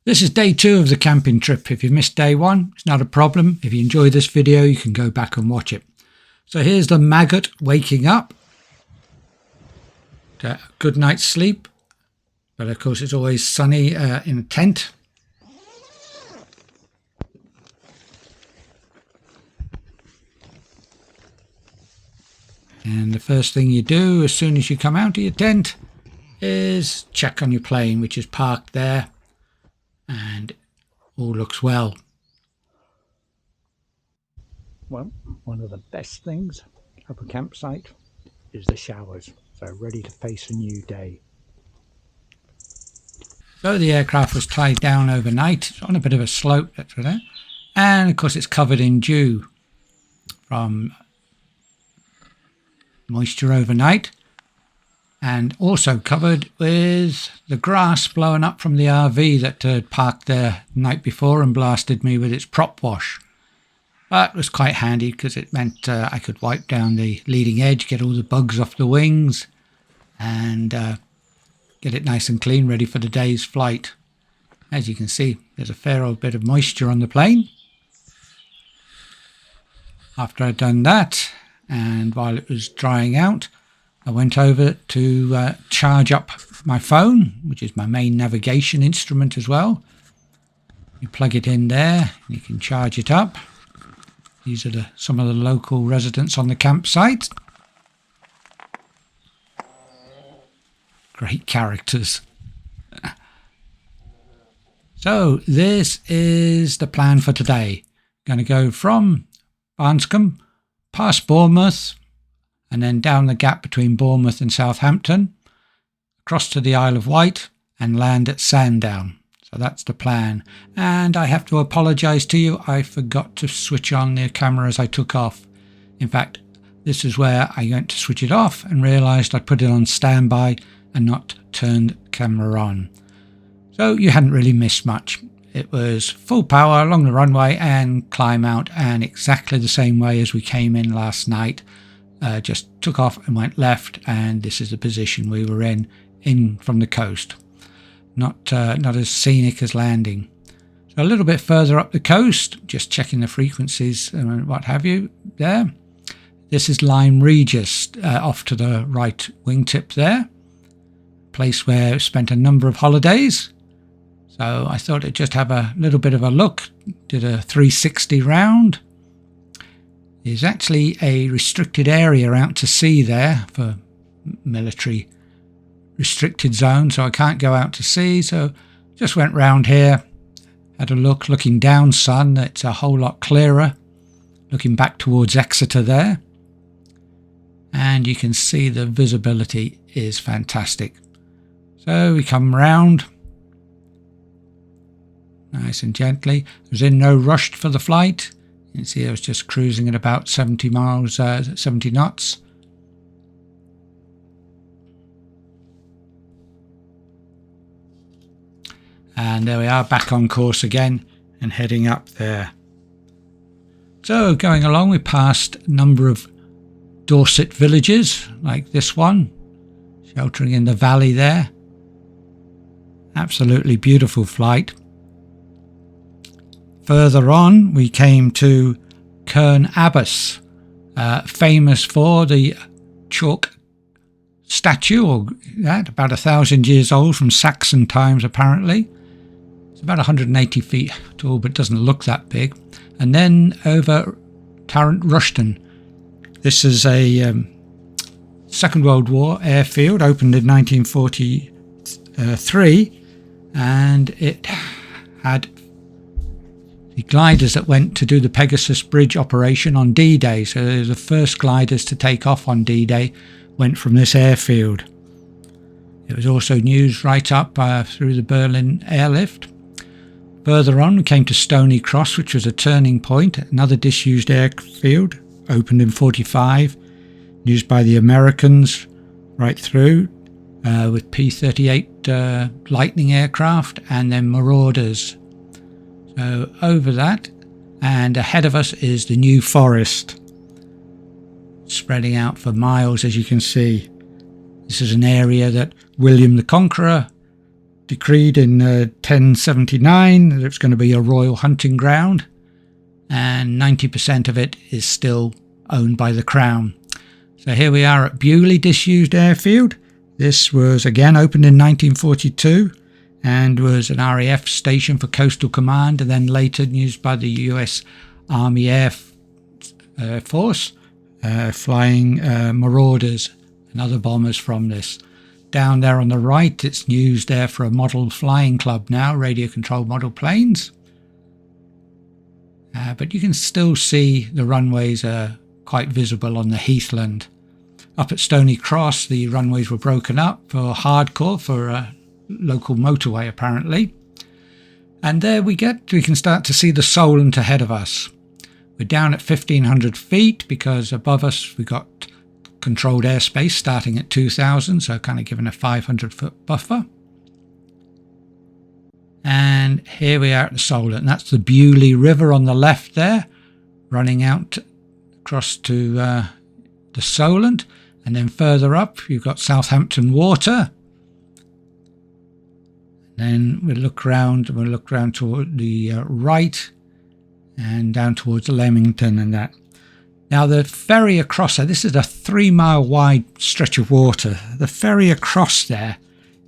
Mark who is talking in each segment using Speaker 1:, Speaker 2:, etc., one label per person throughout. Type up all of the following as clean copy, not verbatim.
Speaker 1: This is day 2 of the camping trip. If you missed day 1, it's not a problem. If you enjoy this video, you can go back and watch it. So here's the maggot waking up. A good night's sleep. But of course it's always sunny in a tent. And the first thing you do as soon as you come out of your tent is check on your plane, which is parked there, and all looks well. Well, one of the best things of a campsite is the showers, so ready to face a new day. So the aircraft was tied down overnight. It's on a bit of a slope, that's right there, and of course it's covered in dew from moisture overnight, and also covered with the grass blowing up from the RV that had parked there the night before and blasted me with its prop wash. But it was quite handy because it meant I could wipe down the leading edge, get all the bugs off the wings, and get it nice and clean, ready for the day's flight. As you can see, there's a fair old bit of moisture on the plane. After I'd done that, and while it was drying out, I went over to charge up my phone, which is my main navigation instrument as well. You plug it in there, and you can charge it up. These are some of the local residents on the campsite. Great characters. So this is the plan for today. Going to go from Barnscombe, past Bournemouth, and then down the gap between Bournemouth and Southampton, across to the Isle of Wight, and land at Sandown. So that's the plan. And I have to apologise to you, I forgot to switch on the camera as I took off. In fact, this is where I went to switch it off and realised I'd put it on standby and not turned the camera on. So you hadn't really missed much. It was full power along the runway and climb out, and exactly the same way as we came in last night. Just took off and went left, and this is the position we were in from the coast. Not as scenic as landing. So a little bit further up the coast, just checking the frequencies and what have you there. This is Lyme Regis, off to the right wingtip there. Place where I spent a number of holidays. So I thought I'd just have a little bit of a look. Did a 360 round. There's actually a restricted area out to sea there for military restricted zone, so I can't go out to sea. So just went round here, had a look, looking down sun. It's a whole lot clearer, looking back towards Exeter there. And you can see the visibility is fantastic. So we come round nice and gently. I was in no rush for the flight. You can see I was just cruising at about 70 knots. And there we are, back on course again and heading up there. So going along, we passed a number of Dorset villages like this one, sheltering in the valley there. Absolutely beautiful flight. Further on, we came to Cairn Abbas, famous for the chalk statue, or that, about 1,000 years old from Saxon times apparently. It's about 180 feet tall, but doesn't look that big. And then over Tarrant Rushton. This is a Second World War airfield, opened in 1943, and it had the gliders that went to do the Pegasus Bridge operation on D-Day. So the first gliders to take off on D-Day went from this airfield. It was also used right up through the Berlin airlift. Further on, we came to Stony Cross, which was a turning point, another disused airfield, opened in 45, used by the Americans right through, with P-38 Lightning aircraft and then Marauders. So over that, and ahead of us is the New Forest, spreading out for miles, as you can see. This is an area that William the Conqueror decreed in 1079 that it's going to be a royal hunting ground, and 90% of it is still owned by the Crown. So here we are at Bewley Disused Airfield. This was again opened in 1942 and was an RAF station for Coastal Command, and then later used by the US Army Air Force, flying Marauders and other bombers from this. Down there on the right, it's used there for a model flying club now, radio-controlled model planes. But you can still see the runways are quite visible on the heathland. Up at Stony Cross, the runways were broken up for hardcore, for a local motorway apparently. And there we can start to see the Solent ahead of us. We're down at 1,500 feet because above us we got controlled airspace starting at 2,000, so kind of given a 500-foot buffer. And here we are at the Solent, and that's the Bewley River on the left there, running out across to the Solent. And then further up you've got Southampton Water. Then we'll look round toward the right and down towards Leamington and that. Now the ferry across there, this is a 3-mile wide stretch of water. The ferry across there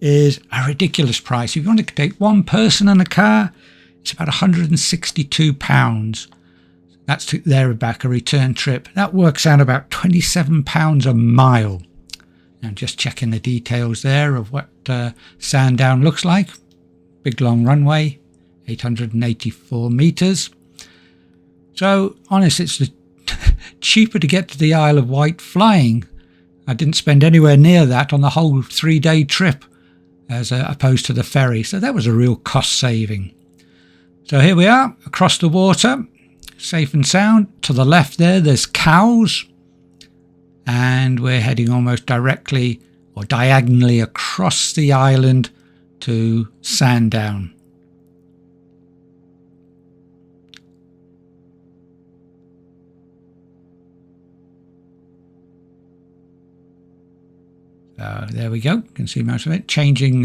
Speaker 1: is a ridiculous price. If you want to take one person in a car, it's about £162. That's to there and back, a return trip. That works out about £27 a mile. Now just checking the details there of what Sandown looks like. Big long runway, 884 metres. So honest, it's cheaper to get to the Isle of Wight flying. I didn't spend anywhere near that on the whole 3-day trip as opposed to the ferry. So that was a real cost saving. So here we are across the water, safe and sound. To the left there's Cowes, and we're heading almost directly or diagonally across the island to Sandown. There we go, you can see most of it. Changing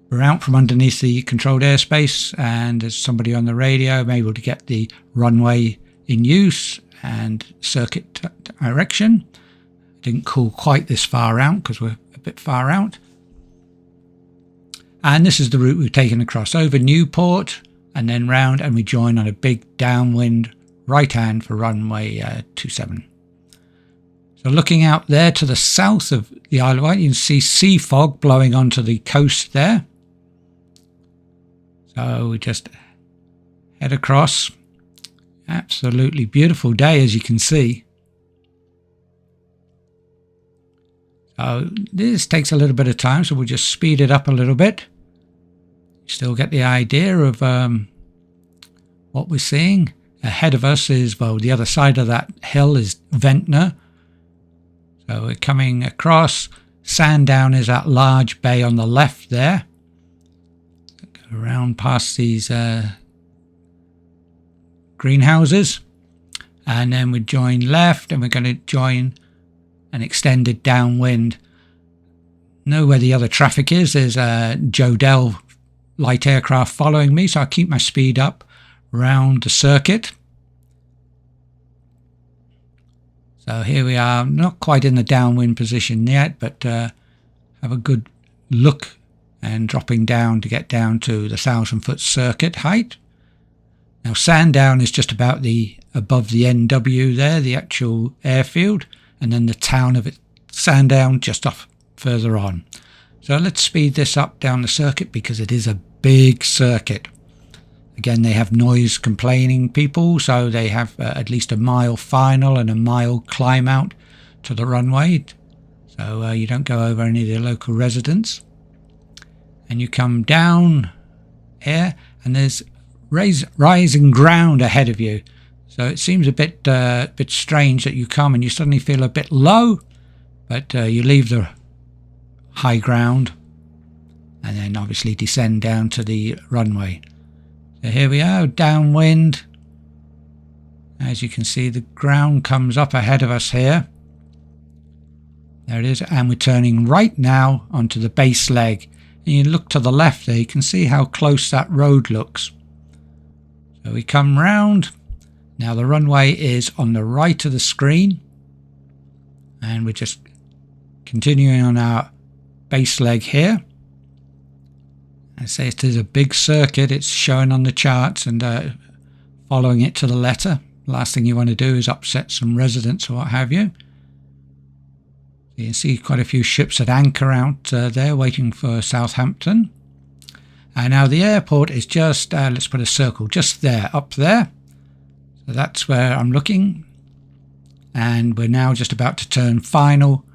Speaker 1: route from underneath the controlled airspace, and there's somebody on the radio. I'm able to get the runway in use and circuit direction. Didn't call quite this far out because we're a bit far out. And this is the route we've taken across over Newport and then round, and we join on a big downwind right hand for runway 27. So looking out there to the south of the Isle of Wight, you can see sea fog blowing onto the coast there. So we just head across. Absolutely beautiful day, as you can see. So this takes a little bit of time, so we'll just speed it up a little bit. You still get the idea of what we're seeing. Ahead of us is, well, the other side of that hill is Ventnor. So we're coming across. Sandown is that large bay on the left there. Go around past these greenhouses, and then we join left, and we're going to join an extended downwind. Know where the other traffic is. There's a Jodel light aircraft following me, so I'll keep my speed up round the circuit. So here we are, not quite in the downwind position yet, but have a good look and dropping down to get down to the 1,000-foot circuit height. Now Sandown is just about above the NW there, the actual airfield, and then the town of Sandown just off further on. So let's speed this up down the circuit because it is a big circuit. Again, they have noise complaining people, so they have at least a mile final and a mile climb out to the runway, so you don't go over any of the local residents. And you come down here, and there's rising ground ahead of you. So it seems a bit strange that you come and you suddenly feel a bit low, but you leave the high ground and then obviously descend down to the runway. So here we are, downwind. As you can see, the ground comes up ahead of us here. There it is, and we're turning right now onto the base leg. And you look to the left there, you can see how close that road looks. So we come round. Now the runway is on the right of the screen, and we're just continuing on our base leg here. I say it is a big circuit, it's showing on the charts, and following it to the letter. Last thing you want to do is upset some residents or what have you. You can see quite a few ships at anchor out there waiting for Southampton. And now the airport is just, let's put a circle just there, up there. So that's where I'm looking. And we're now just about to turn final.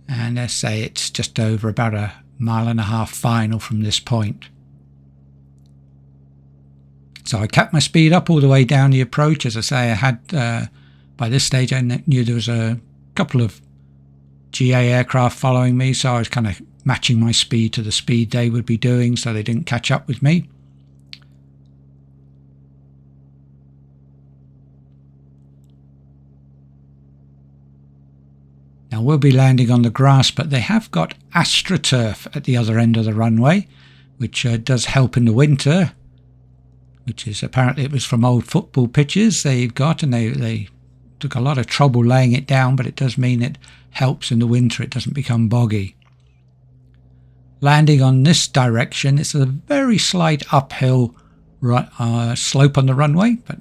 Speaker 1: And let's say it's just over about a 1.5 miles final from this point. So I kept my speed up all the way down the approach. As I say, I had, by this stage, I knew there was a couple of GA aircraft following me, so I was kind of matching my speed to the speed they would be doing so they didn't catch up with me. Now we'll be landing on the grass, but they have got AstroTurf at the other end of the runway, which does help in the winter, which is apparently it was from old football pitches they've got, and they took a lot of trouble laying it down, but it does mean it helps in the winter, it doesn't become boggy. Landing on this direction, it's a very slight uphill slope on the runway, but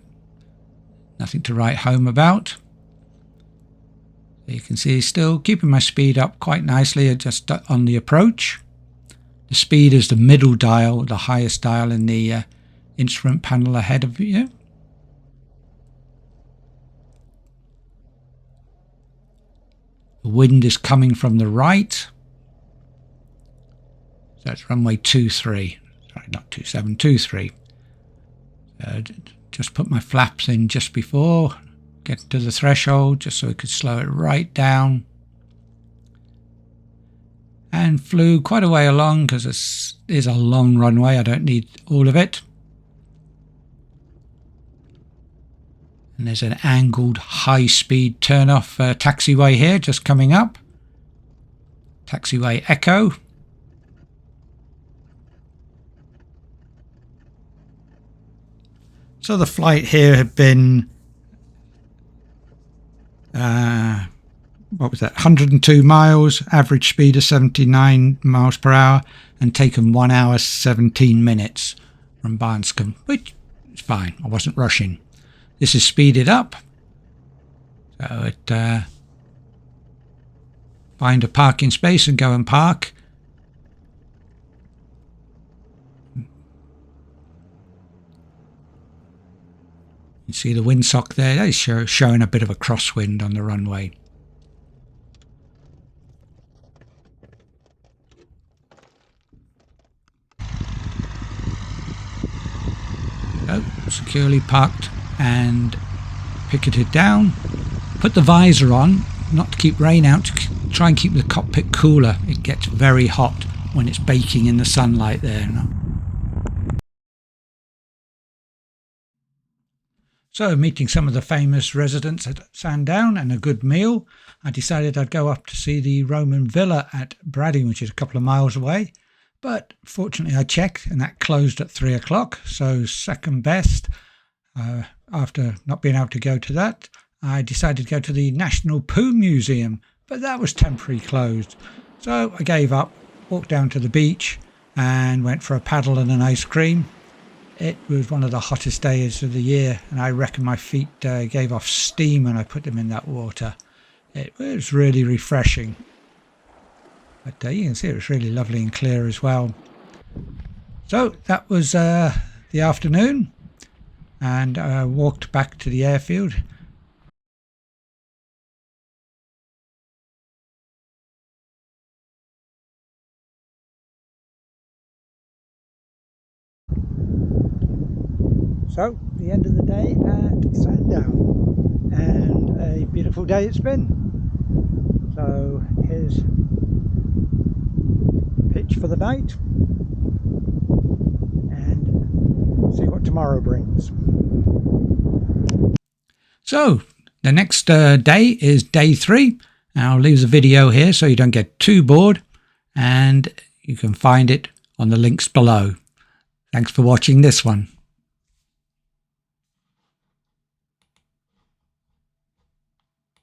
Speaker 1: nothing to write home about. You can see still keeping my speed up quite nicely just on the approach. The speed is the middle dial, the highest dial in the instrument panel ahead of you. The wind is coming from the right. So that's runway 23. Sorry, not 27, 23. Just put my flaps in just before getting to the threshold, just so we could slow it right down. And flew quite a way along because this is a long runway. I don't need all of it. And there's an angled high-speed turn-off taxiway here just coming up. Taxiway Echo. So the flight here had been, what was that, 102 miles, average speed of 79 miles per hour, and taken 1 hour 17 minutes from Barnscombe, which is fine, I wasn't rushing. This is speeded up, so it find a parking space and go and park. You see the windsock there, that is showing a bit of a crosswind on the runway. So, securely parked and picketed down. Put the visor on, not to keep rain out, to try and keep the cockpit cooler. It gets very hot when it's baking in the sunlight there. So, meeting some of the famous residents at Sandown and a good meal, I decided I'd go up to see the Roman villa at Bradding, which is a couple of miles away. But fortunately I checked and that closed at 3 o'clock, so second best. After not being able to go to that, I decided to go to the National Poo Museum, but that was temporarily closed. So I gave up, walked down to the beach and went for a paddle and an ice cream. It was one of the hottest days of the year, and I reckon my feet gave off steam when I put them in that water. It was really refreshing. But you can see it was really lovely and clear as well. So that was the afternoon, and I walked back to the airfield. So, the end of the day at Sandown, and a beautiful day it's been. So, here's pitch for the night, and see what tomorrow brings. So, the next day is day 3. I'll leave the video here so you don't get too bored, and you can find it on the links below. Thanks for watching this one.